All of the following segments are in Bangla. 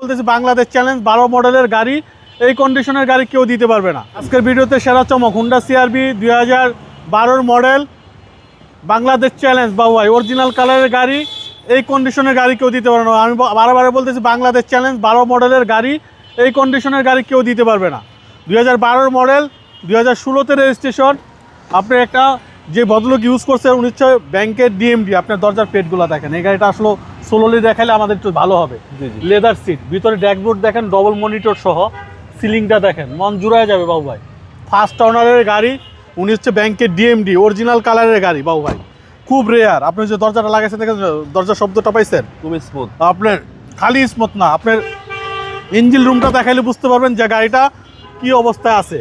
বলতেছি বাংলাদেশ চ্যালেঞ্জ 12 মডেলের গাড়ি, এই কন্ডিশনের গাড়ি কেউ দিতে পারবে না। আজকের ভিডিওতে সেরা চমক Honda CR-V 2012 model Bangladesh challenge বাবু ভাই, অরিজিনাল কালারের গাড়ি, এই কন্ডিশনের গাড়ি কেউ দিতে পারবে না। আমি বারবার বলতেছি বাংলাদেশ চ্যালেঞ্জ 12 মডেলের গাড়ি, এই কন্ডিশনের গাড়ি কেউ দিতে পারবে না। 2012 মডেল, 2016তে রেজিস্ট্রেশন। আপনি একটা যে ভদ্রলোক ইউজ করছে উনি হচ্ছে ব্যাংকের ডিএমডি। আপনার দরজার পেটগুলো দেখেন, এই গাড়িটা আসলে সোলোলি দেখালে আমাদের একটু ভালো হবে। লেদার সিট, ভিতরে ড্যাশবোর্ড দেখেন, ডবল মনিটর সহ, সিলিংটা দেখেন, মন জুড়ায় যাবে বাবু ভাই। ফার্স্ট ওনারের গাড়ি, উনি হচ্ছে ব্যাংকের ডিএমডি, অরিজিনাল কালারের গাড়ি বাবু ভাই, খুব রেয়ার। আপনি যে দরজাটা লাগাইছেন দেখেন, দরজার শব্দটা পাইছেন, খুবই স্মুথ। আপনার খালি স্মুথ না, আপনার ইঞ্জিন রুমটা দেখাইলে বুঝতে পারবেন যে গাড়িটা কি অবস্থায় আছে।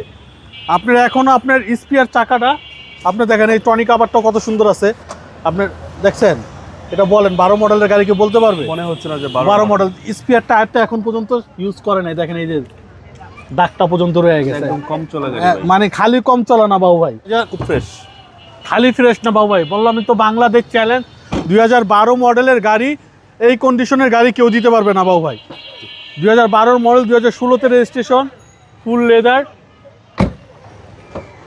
আপনার এখনও আপনার স্পিয়ার চাকাটা আপনি দেখেন, এই টনিক কাভারটা কত সুন্দর আছে, আপনার দেখছেন। এটা বলেন 12 মডেলের গাড়ি কি বলতে পারবে? মনে হচ্ছে না যে 12 মডেল। স্পিয়ার টায়ারটা এখন পর্যন্ত ইউজ করে নাই, দেখেন এই যে দাগটা পর্যন্ত রয়ে গেছে, একদম কম চলে গেছে, মানে খালি কম চলে না বাবু ভাই, খুব ফ্রেশ। খালি ফ্রেশ না বাবু ভাই, বললাম তো বাংলাদেশ চ্যালেঞ্জ 2012 মডেলের গাড়ি, এই কন্ডিশনের গাড়ি কেউ দিতে পারবে না বাবু ভাই। 2012 মডেল, 2016তে রেজিস্ট্রেশন, ফুল লেদার,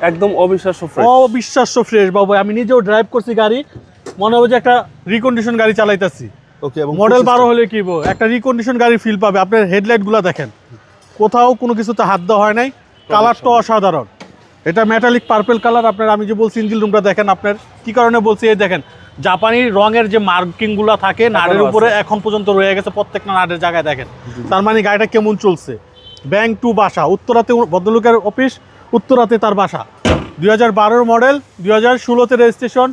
একদম অবিশ্বাস্য ফ্রেশ। অবিশ্বাস্য ফ্রেশ বাবু ভাই। আমি নিজেও ড্রাইভ করছি গাড়ি, মনে হবে যে একটা রিকন্ডিশন গাড়ি চালাইতেছি। ওকে, এবং মডেল 12 হলে কি বলবো, একটা রিকন্ডিশন গাড়ি ফিল পাবে। আপনার হেডলাইটগুলো দেখেন, কোথাও কোনো কিছুতে হাত দেওয়া হয় নাই, কালারটা অসাধারণ। এটা মেটালিক পার্পল কালার। আপনার আমি যে বলছি ইঞ্জিন রুমটা দেখেন, আপনার কি কারণে বলছি, এই দেখেন জাপানি রঙের যে মার্কিংগুলো থাকে নাটের উপরে এখন পর্যন্ত রয়ে গেছে, প্রত্যেকটা নাটের জায়গায় দেখেন। তার মানে গাড়িটা কেমন চলছে। ব্যাংক টু বাসা, উত্তরাতে ভদ্রলোকের অফিস, উত্তরাতে তার বাসা। 2012 মডেল, 2016তে রেজিস্ট্রেশন,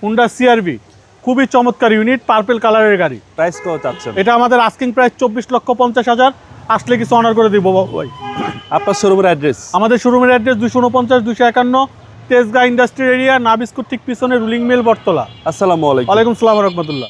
হুন্ডা সিআরভি, খুবই চমৎকার ইউনিট, পার্পল কালারের গাড়ি। প্রাইস কত চাচ্ছেন? এটা আমাদের আস্কিং প্রাইস 24,50,000। আসলে কিছু অনার করে দিব ভাই। আপনার শোরুমের অ্যাড্রেস? আমাদের শোরুমের অ্যাড্রেস 249 251 তেজগাঁ ইন্ডাস্ট্রিয়াল এরিয়া, নাবিস্কুট ঠিক পিছনে, রুলিং মিল, বটতলা। আসসালামু আলাইকুম। ওয়ালাইকুম সালাম রহমতুল্লাহ।